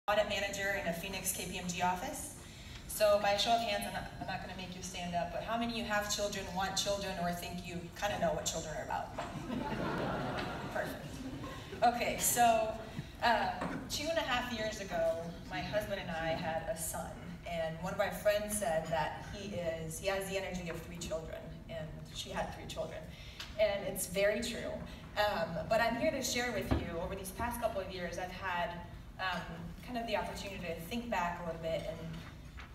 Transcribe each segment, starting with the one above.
audit manager in a Phoenix KPMG office. So by a show of hands, I'm not going to make you stand up, but how many of you have children, want children, or think you kind of know what children are about? Perfect. Okay, so 2.5 years ago, my husband and I had a son, and one of our friends said that he has the energy of 3 children, and she had 3 children, and it's very true. But I'm here to share with you, over these past couple of years, I've had kind of the opportunity to think back a little bit and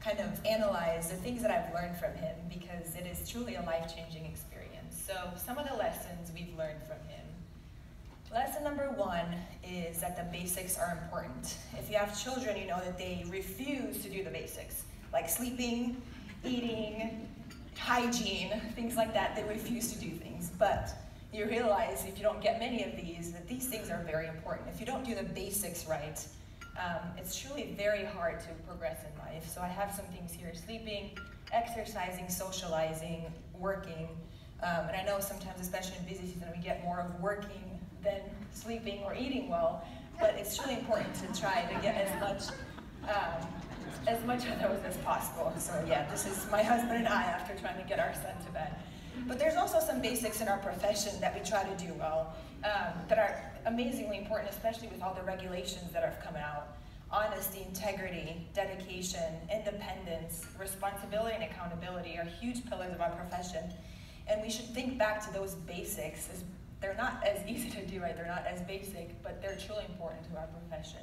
kind of analyze the things that I've learned from him, because it is truly a life-changing experience. So some of the lessons we've learned from him. Lesson number 1 is that the basics are important. If you have children, you know that they refuse to do the basics, like sleeping, eating, hygiene, things like that. They refuse to do things. But you realize if you don't get many of these, that these things are very important. If you don't do the basics right, it's truly very hard to progress in life. So I have some things here: sleeping, exercising, socializing, working. And I know sometimes, especially in busy season, we get more of working than sleeping or eating well, but it's really important to try to get as much of those as possible. So yeah, this is my husband and I after trying to get our son to bed. But there's also some basics in our profession that we try to do well, that are amazingly important, especially with all the regulations that have come out. Honesty, integrity, dedication, independence, responsibility, and accountability are huge pillars of our profession. And we should think back to those basics. They're not as easy to do, right? They're not as basic, but they're truly important to our profession.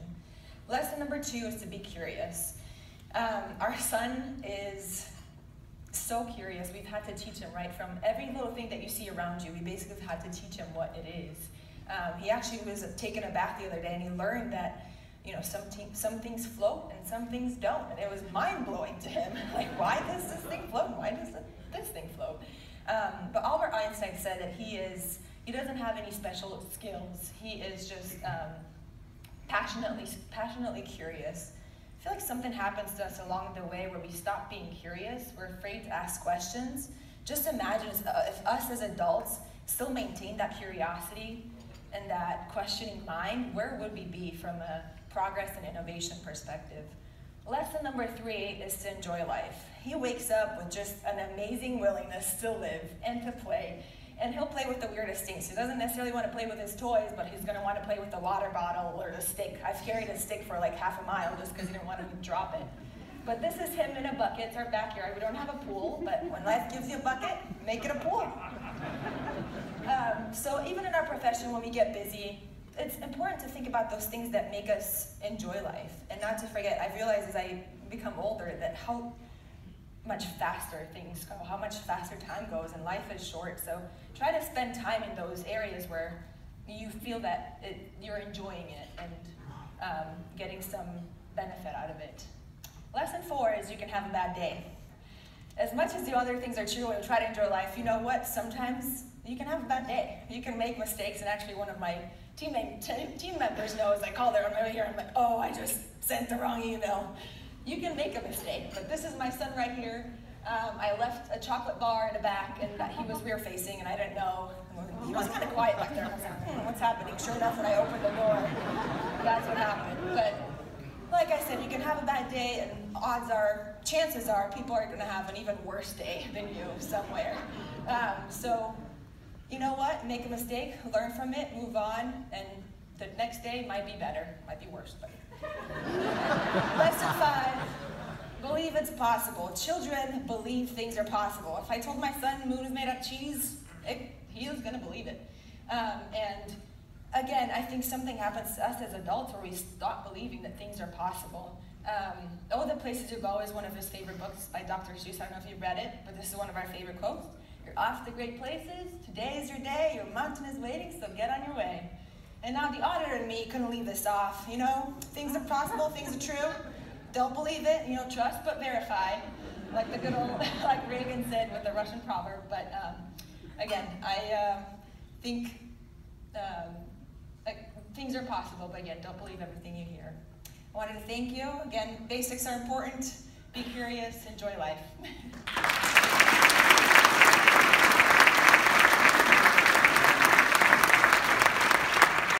Lesson number 2 is to be curious. Our son is so curious. We've had to teach him, right, from every little thing that you see around you. We basically had to teach him what it is. He actually was taking a bath the other day, and he learned that, you know, some things float and some things don't. And it was mind-blowing to him. Like, why does this thing float? Why does this thing float? But Albert Einstein said that he doesn't have any special skills. He is just passionately curious. I feel like something happens to us along the way where we stop being curious. We're afraid to ask questions. Just imagine if us as adults still maintain that curiosity and that questioning mind, where would we be from a progress and innovation perspective? Lesson number 3 is to enjoy life. He wakes up with just an amazing willingness to live and to play. And he'll play with the weirdest things. He doesn't necessarily want to play with his toys, but he's going to want to play with the water bottle or the stick. I've carried a stick for like half a mile just because he didn't want to drop it. But this is him in a bucket. It's our backyard. We don't have a pool, but when life gives you a bucket, make it a pool. So even in our profession, when we get busy, it's important to think about those things that make us enjoy life. And not to forget, I've realized as I become older that how much faster things go, how much faster time goes, and life is short. So try to spend time in those areas where you feel that you're enjoying it and getting some benefit out of it. Lesson 4 is you can have a bad day. As much as the other things are true and try to enjoy life, you know what? Sometimes you can have a bad day. You can make mistakes, and actually one of my team members knows. I call them over here, I'm like, oh, I just sent the wrong email. You can make a mistake, but this is my son right here. I left a chocolate bar in the back, and he was rear facing, and I didn't know. He was kind of quiet back there. I was like, what's happening? Sure enough, when I opened the door, that's what happened. But like I said, you can have a bad day, and chances are, people are going to have an even worse day than you somewhere. So, you know what? Make a mistake, learn from it, move on, and the next day might be better, might be worse, but. Lesson 5, believe it's possible. Children believe things are possible. If I told my son the moon is made of cheese, he was going to believe it. And again, I think something happens to us as adults where we stop believing that things are possible. Oh, the Places You Go is one of his favorite books by Dr. Seuss. I don't know if you've read it, but this is one of our favorite quotes. You're off to great places. Today is your day. Your mountain is waiting, so get on your way. And now the auditor and me couldn't leave this off. You know, things are possible, things are true. Don't believe it, you know, trust but verify. Like the good old, like Reagan said with the Russian proverb. But again, I think things are possible, but again, don't believe everything you hear. I wanted to thank you. Again, basics are important. Be curious, enjoy life.